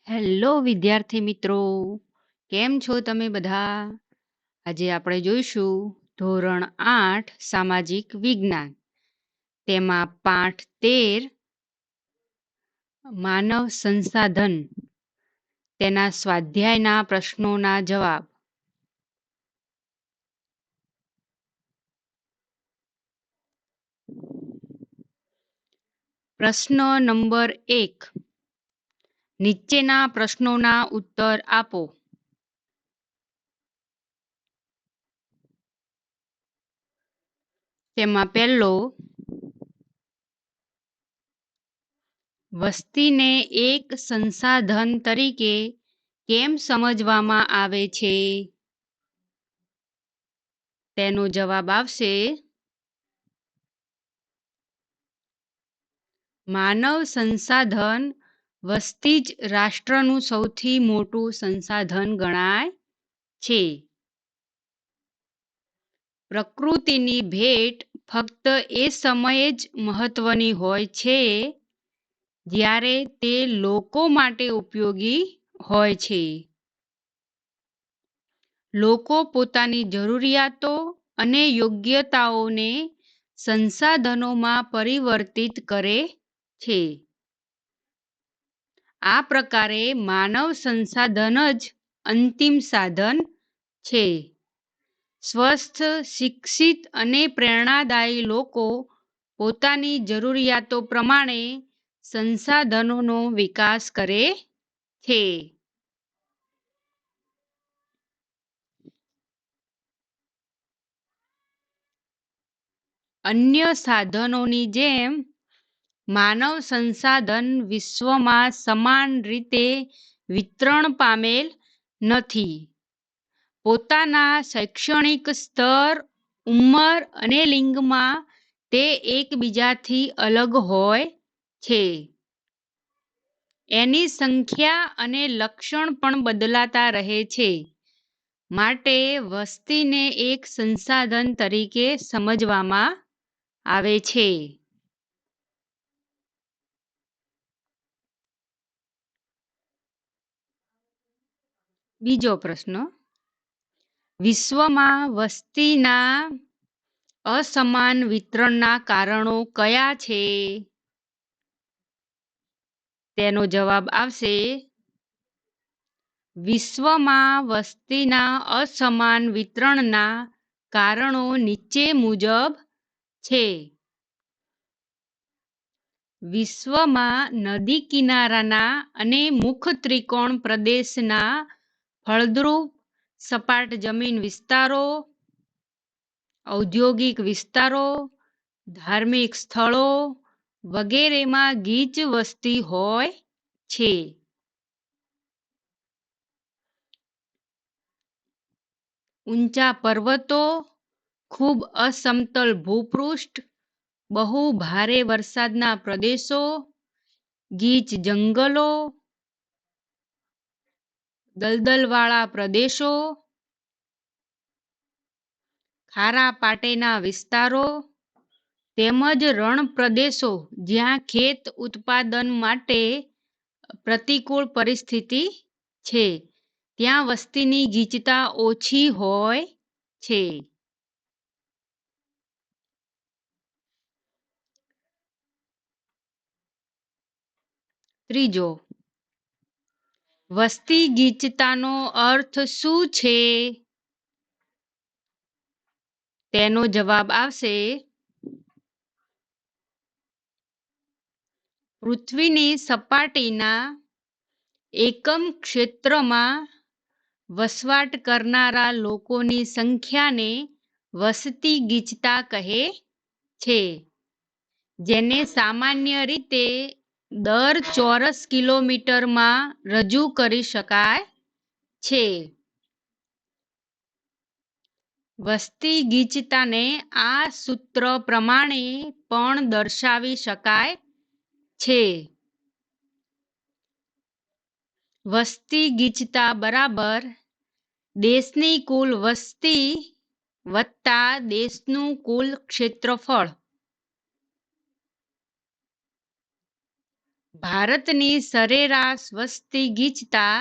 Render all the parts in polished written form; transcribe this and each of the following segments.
Hello વિદ્યાર્થી મિત્રો, કેમ છો તમે બધા? આજે આપણે જોઈશું ધોરણ 8 સામાજિક વિજ્ઞાન. તેમાં પાઠ 13 માનવ સંસાધન, તેના સ્વાધ્યાયના પ્રશ્નોના જવાબ. પ્રશ્ન નંબર 1. નીચેના પ્રશ્નોના ઉત્તર આપો. તેમાં પહેલો, વસ્તીને એક સંસાધન તરીકે કેમ સમજવામાં આવે છે? તેનો જવાબ આવશે માનવ સંસાધન વસ્તી જ રાષ્ટ્રનું સૌથી મોટું સંસાધન ગણાય છે. પ્રકૃતિની ભેટ ફક્ત એ સમયે જ મહત્વની હોય છે જ્યારે તે લોકો માટે ઉપયોગી હોય છે. લોકો પોતાની જરૂરિયાતો અને યોગ્યતાઓને સંસાધનોમાં પરિવર્તિત કરે છે. આ પ્રકારે માનવ સંસાધન જ અંતિમ સાધન છે. સ્વસ્થ, શિક્ષિત અને પ્રેરણાદાયી લોકો પોતાની જરૂરિયાતો પ્રમાણે સંસાધનોનો વિકાસ કરે છે. અન્ય સાધનોની જેમ માનવ સંસાધન વિશ્વમાં સમાન રીતે વિતરણ પામેલ નથી. પોતાના શૈક્ષણિક સ્તર, ઉંમર અને લિંગમાં તે એકબીજાથી અલગ હોય છે. એની સંખ્યા અને લક્ષણ પણ બદલાતા રહે છે. માટે વસ્તીને એક સંસાધન તરીકે સમજવામાં આવે છે. બીજો પ્રશ્ન, વિશ્વમાં વસ્તીના અસમાન વિતરણના કારણો કયા છે? તેનો જવાબ આવશે વિશ્વમાં વસ્તીના અસમાન વિતરણના કારણો નીચે મુજબ છે. વિશ્વમાં નદી કિનારાના અને મુખ ત્રિકોણ પ્રદેશના ફળદ્રુપ સપાટ જમીન વિસ્તારો, ઔદ્યોગિક વિસ્તારો, ધાર્મિક સ્થળો વગેરેમાં ગીચ વસ્તી હોય છે. ઊંચા પર્વતો, ખૂબ અસમતલ ભૂપૃષ્ઠ, બહુ ભારે વરસાદના પ્રદેશો, ગીચ જંગલો, દલદલવાળા પ્રદેશો, ખારા પાટેના વિસ્તારો તેમજ રણ પ્રદેશો જ્યાં ખેત ઉત્પાદન માટે પ્રતિકૂળ પરિસ્થિતિ છે, ત્યાં વસ્તીની ગીચતા ઓછી હોય છે. ત્રીજો, વસ્તી ગીચતાનો અર્થ શું છે? તેનો જવાબ આવશે પૃથ્વીની સપાટીના એકમ ક્ષેત્રમાં વસવાટ કરનારા લોકોની સંખ્યાને વસ્તી ગીચતા કહે છે, જેને સામાન્ય રીતે દર ચોરસ કિલોમીટરમાં રજૂ કરી શકાય છે. વસ્તી ગીચતાને આ સૂત્ર પ્રમાણે પણ દર્શાવી શકાય છે. વસ્તી ગીચતા બરાબર દેશની કુલ વસ્તી વત્તા દેશનું કુલ ક્ષેત્રફળ. ભારતની સરેરાશ વસ્તી ગીચતા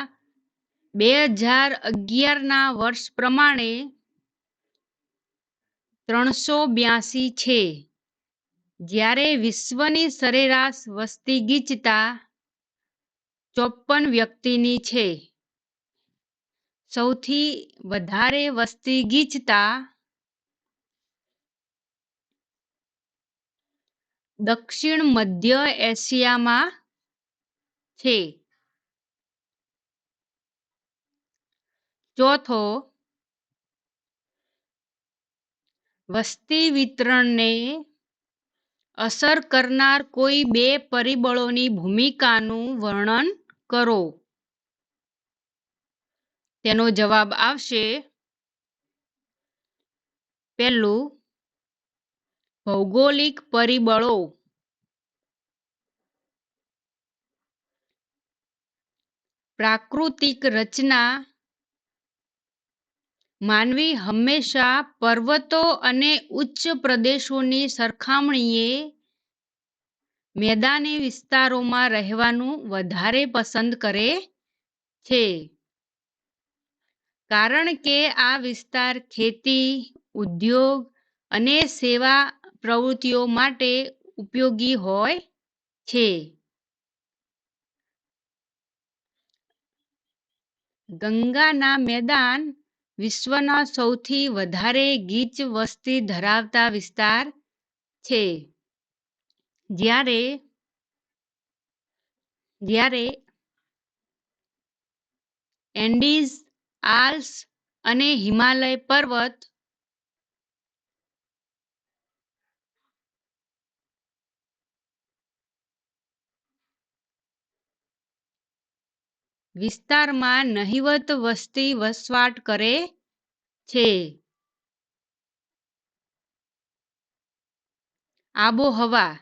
2011ના વર્ષ પ્રમાણે 382 છે, જ્યારે વિશ્વની સરેરાશ વસ્તી ગીચતા 54 વ્યક્તિની છે. સૌથી વધારે વસ્તી ગીચતા દક્ષિણ મધ્ય એશિયામાં છે. ચોથો, વસ્તી વિતરણને અસર કરનાર કોઈ બે પરિબળોની ભૂમિકાનું વર્ણન કરો. તેનો જવાબ આવશે પહેલું, ભૌગોલિક પરિબળો. પ્રાકૃતિક રચના. માનવી હંમેશા પર્વતો અને ઉચ્ચ પ્રદેશોની સરખામણીએ મેદાની વિસ્તારોમાં રહેવાનું વધારે પસંદ કરે છે, કારણ કે આ વિસ્તાર ખેતી, ઉદ્યોગ અને સેવા પ્રવૃત્તિઓ માટે ઉપયોગી હોય છે. ગંગાના મેદાન વિશ્વના સૌથી વધારે ગીચ વસ્તી ધરાવતા વિસ્તાર છે, જ્યારે એન્ડીઝ, આલ્પ્સ અને હિમાલય પર્વત વિસ્તારમાં નહિવત વસ્તી વસવાટ કરે છે. આબોહવા.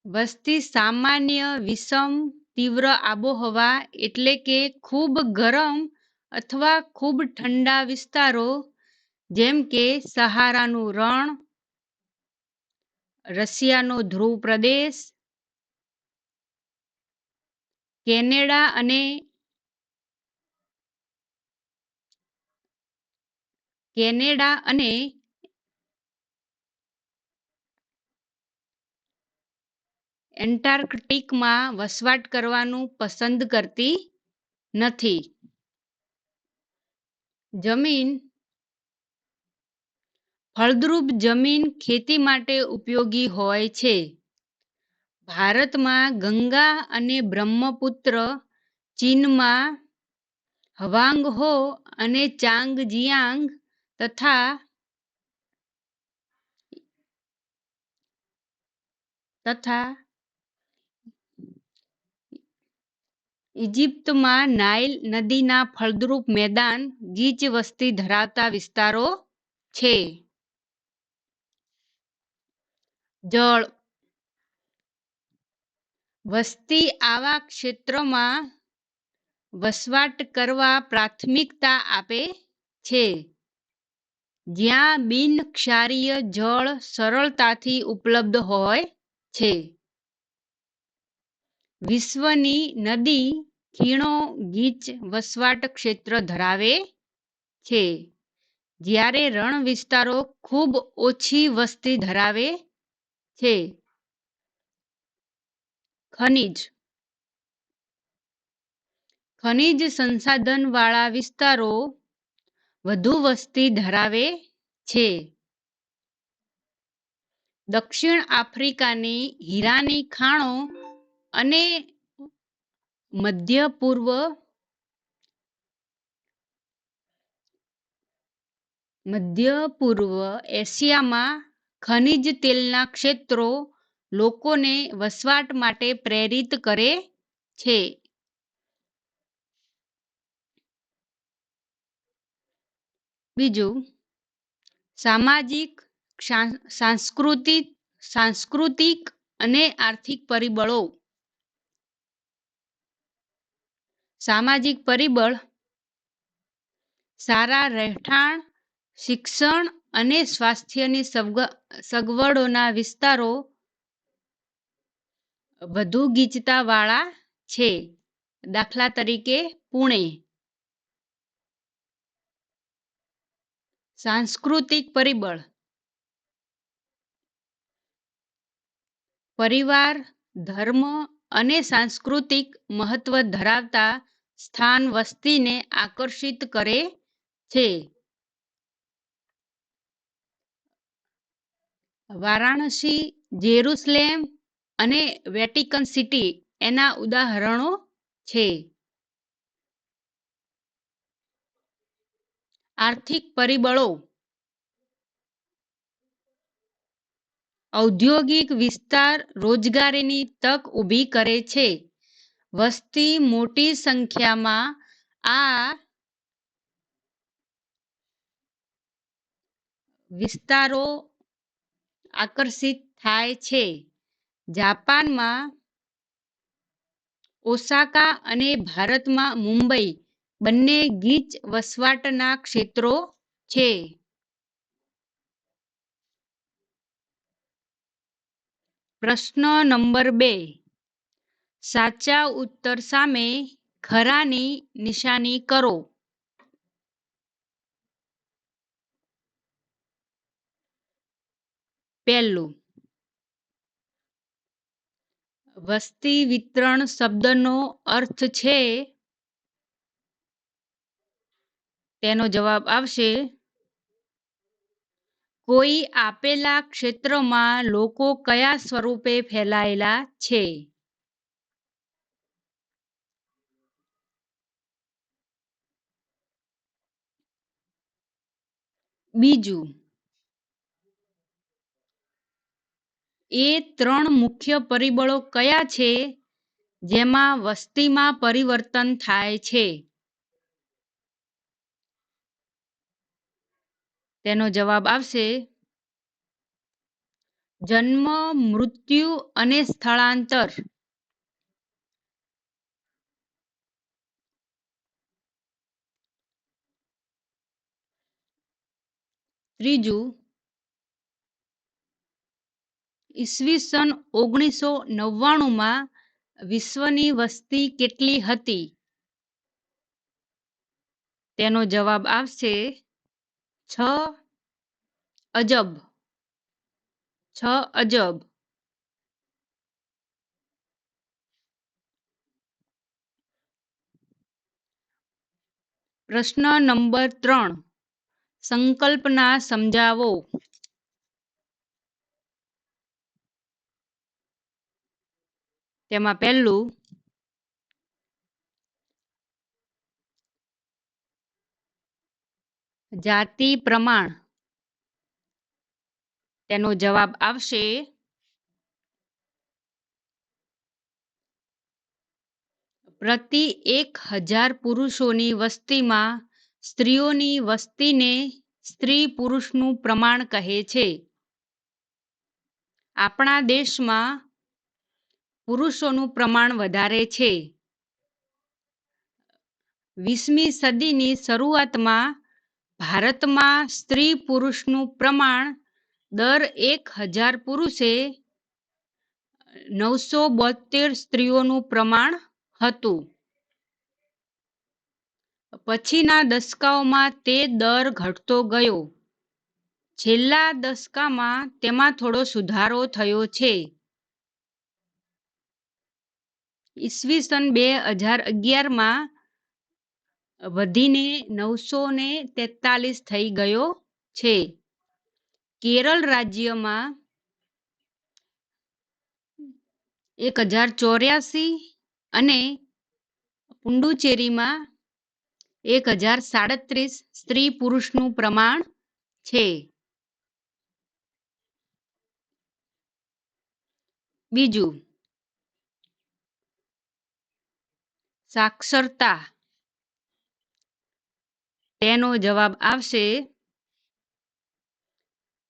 વસ્તી સામાન્ય વિષમ તીવ્ર આબોહવા એટલે કે ખૂબ ગરમ અથવા ખૂબ ઠંડા વિસ્તારો, જેમ કે સહારાનું રણ, રશિયાનો ધ્રુવ પ્રદેશ, કેનેડા અને એન્ટાર્કટિકમાં વસવાટ કરવાનું પસંદ કરતી નથી. જમીન. ફળદ્રુપ જમીન ખેતી માટે ઉપયોગી હોય છે. ભારતમાં ગંગા અને બ્રહ્મપુત્ર, ચીનમાં હવાંગ હો અને ચાંગજિયાંગ તથા ઇજિપ્તમાં નાઇલ નદીના ફળદ્રુપ મેદાન ગીચ વસ્તી ધરાવતા વિસ્તારો છે. જળ. વસ્તી આવા ક્ષેત્રમાં વસવાટ કરવા પ્રાથમિકતા આપે છે, જ્યાં બિન-ક્ષારીય જળ સરળતાથી ઉપલબ્ધ હોય છે. વિશ્વની નદી ખીણો ગીચ વસવાટ ક્ષેત્ર ધરાવે છે, જ્યારે રણ વિસ્તારો ખૂબ ઓછી વસ્તી ધરાવે છે. ખનિજ. ખનિજ સંસાધનવાળા વિસ્તારો વધુ વસ્તી ધરાવે છે. દક્ષિણ આફ્રિકાની હીરાની ખાણો અને મધ્ય પૂર્વ એશિયામાં ખનિજ તેલના ક્ષેત્રો લોકોને વસવાટ માટે પ્રેરિત કરે છે. બીજું, સામાજિક, સાંસ્કૃતિક અને આર્થિક પરિબળો. સામાજિક પરિબળ. સારા રહેઠાણ, શિક્ષણ અને સ્વાસ્થ્યની સગવડોના વિસ્તારો વધુ ગીચતાવાળા છે. દાખલા તરીકે પુણે. સાંસ્કૃતિક પરિબળ. પરિવાર, ધર્મ અને સાંસ્કૃતિક મહત્વ ધરાવતા સ્થાન વસ્તીને આકર્ષિત કરે છે. વારાણસી, જેરુસલેમ અને વેટિકન સિટી એના ઉદાહરણો છે. આર્થિક પરિબળો. ઔદ્યોગિક વિસ્તાર રોજગારીની તક ઊભી કરે છે. વસ્તી મોટી સંખ્યામાં આ વિસ્તારો આકર્ષિત થાય છે. જાપાનમાં ઓસાકા અને ભારતમાં મુંબઈ બંને ગીચ વસવાટના ક્ષેત્રો છે. પ્રશ્ન નંબર 2. સાચા ઉત્તર સામે ખરાની નિશાની કરો. પહેલું, વસ્તી વિતરણ શબ્દનો અર્થ છે. તેનો જવાબ આવશે કોઈ આપેલા ક્ષેત્રમાં લોકો કયા સ્વરૂપે ફેલાયેલા છે. બીજું, એ 3 મુખ્ય પરિબળો કયા છે જેમાં વસ્તીમાં પરિવર્તન થાય છે. તેનો જવાબ આવશે જન્મ, મૃત્યુ અને સ્થળાંતર. ત્રીજું, ઈસવીસન 1999માં વિશ્વની વસ્તી કેટલી હતી. તેનો જવાબ આવશે 6 અજબ. 6 અજબ. પ્રશ્ન નંબર 3. સંકલ્પના સમજાવો. તેમાં પહેલું, જાતિ પ્રમાણ. તેનો જવાબ આવશે પ્રતિ 1000 પુરુષોની વસ્તીમાં સ્ત્રીઓની વસ્તીને સ્ત્રી પુરુષનું પ્રમાણ કહે છે. આપણા દેશમાં પુરુષોનું પ્રમાણ વધારે છે. 20મી સદીની શરૂઆતમાં ભારતમાં સ્ત્રી પુરુષનું પ્રમાણ દર 1000 પુરુષે 972 સ્ત્રીઓનું પ્રમાણ હતું. પછીના દશકાઓમાં તે દર ઘટતો ગયો. છેલ્લા દશકામાં તેમાં થોડો સુધારો થયો છે. ઈસવીસન 2011માં વધીને 943 થઈ ગયો છે. કેરળ રાજ્યમાં 1084 અને પુડુચેરીમાં 1037 સ્ત્રી પુરુષનું પ્રમાણ છે. બીજું, સાક્ષરતા. તેનો જવાબ આવશે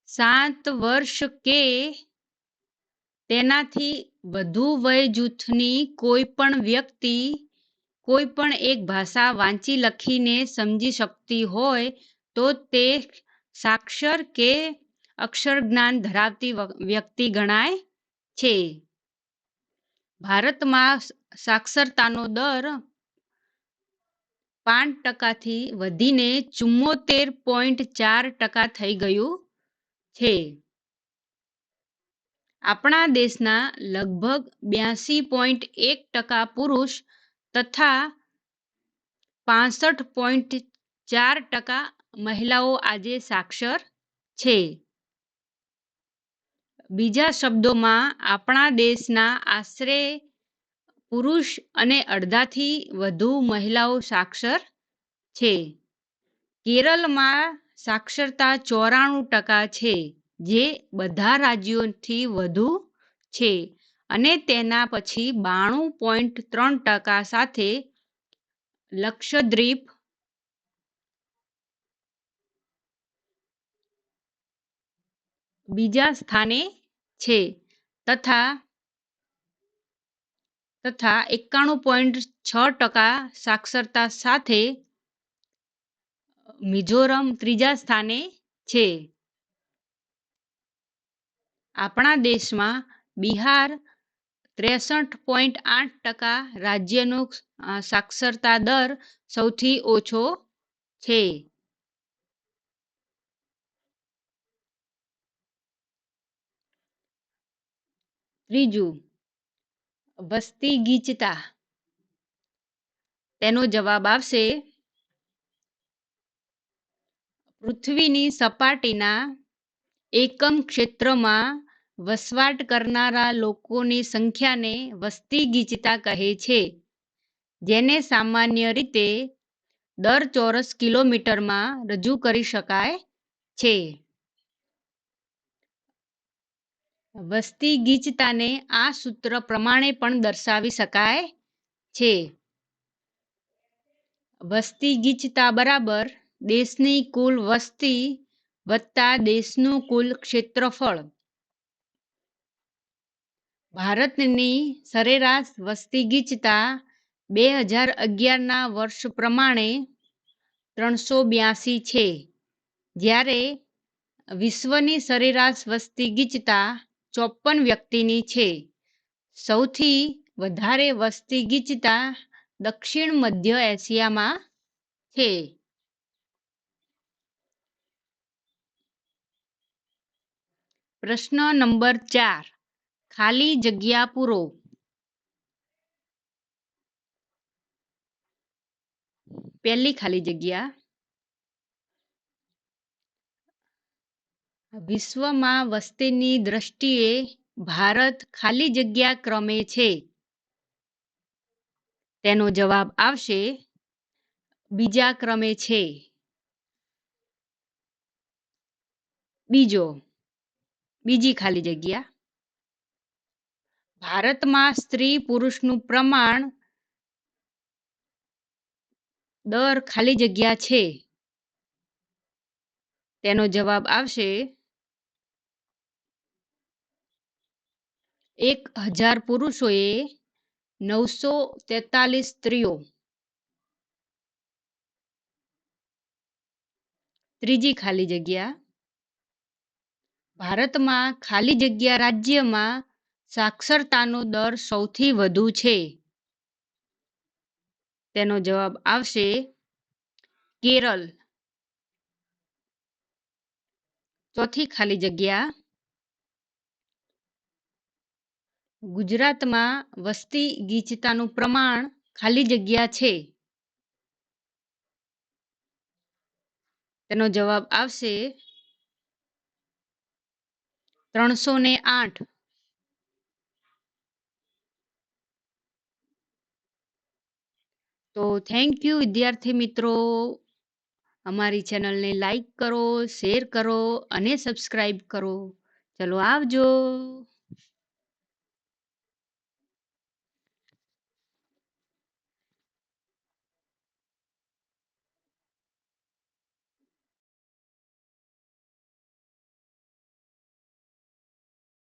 7 વર્ષ કે તેનાથી વધુ વય જૂથની કોઈ પણ વ્યક્તિ કોઈ પણ એક ભાષા વાંચી લખીને સમજી શકતી હોય તો તે સાક્ષર કે અક્ષર જ્ઞાન ધરાવતી વ્યક્તિ ગણાય છે. ભારતમાં સાક્ષરતાનો દર 5% વધીને 74.4% થઈ ગયું છે. આપણા દેશના લગભગ 82.1% પુરુષ તથા 65.4% મહિલાઓ આજે સાક્ષર છે. બીજા શબ્દોમાં આપણા દેશના આશરે પુરુષ અને અડધાથી વધુ મહિલાઓ સાક્ષર છે. કેરળમાં સાક્ષરતા 94% છે, જે બધા રાજ્યોથી વધુ છે અને તેના પછી 92.3% સાથે લક્ષદ્વીપ બીજા સ્થાને છે તથા 91.6% સાક્ષરતા સાથે મિઝોરમ ત્રીજા સ્થાને છે. આપણા દેશમાં બિહાર 63.8%, રાજ્યનો સાક્ષરતા દર સૌથી ઓછો છે. ત્રીજું, વસ્તી ગીચતા. તેનો જવાબ આવશે પૃથ્વીની સપાટીના એકમ ક્ષેત્રમાં વસવાટ કરનારા લોકોની સંખ્યાને વસ્તી ગીચતા કહે છે, જેને સામાન્ય રીતે દર ચોરસ કિલોમીટરમાં રજૂ કરી શકાય છે. વસ્તી ગીચતાને આ સૂત્ર પ્રમાણે પણ દર્શાવી શકાય છે. વસ્તી ગીચતા બરાબર દેશની કુલ વસ્તી વત્તા દેશનું કુલ ક્ષેત્રફળ. ભારતની સરેરાશ વસ્તી ગીચતા 2011ના વર્ષ પ્રમાણે 382 છે, જ્યારે વિશ્વની સરેરાશ વસ્તી ગીચતા 54 વ્યક્તિની છે. સૌથી વધારે વસ્તી ગીચતા દક્ષિણ મધ્ય એશિયામાં છે. પ્રશ્ન નંબર 4, ખાલી જગ્યા પૂરો. પહેલી ખાલી જગ્યા, વિશ્વમાં વસ્તીની દ્રષ્ટિએ ભારત ખાલી જગ્યા ક્રમે છે. તેનો જવાબ આવશે બીજા ક્રમે છે. બીજી ખાલી જગ્યા, ભારતમાં સ્ત્રી પુરુષનું પ્રમાણ દર ખાલી જગ્યા છે. તેનો જવાબ આવશે 1000 પુરુષોએ 943 સ્ત્રીઓ. ત્રીજી ખાલી જગ્યા, ભારતમાં ખાલી જગ્યા રાજ્યમાં સાક્ષરતાનો દર સૌથી વધુ છે. તેનો જવાબ આવશે કેરળ. ચોથી ખાલી જગ્યા, ગુજરાતમાં વસ્તી ગીચતાનું પ્રમાણ ખાલી જગ્યા છે. તેનો જવાબ આવશે 308. તો થેન્ક યુ વિદ્યાર્થી મિત્રો. અમારી ચેનલને લાઈક કરો, શેર કરો અને સબસ્ક્રાઈબ કરો. ચલો આવજો.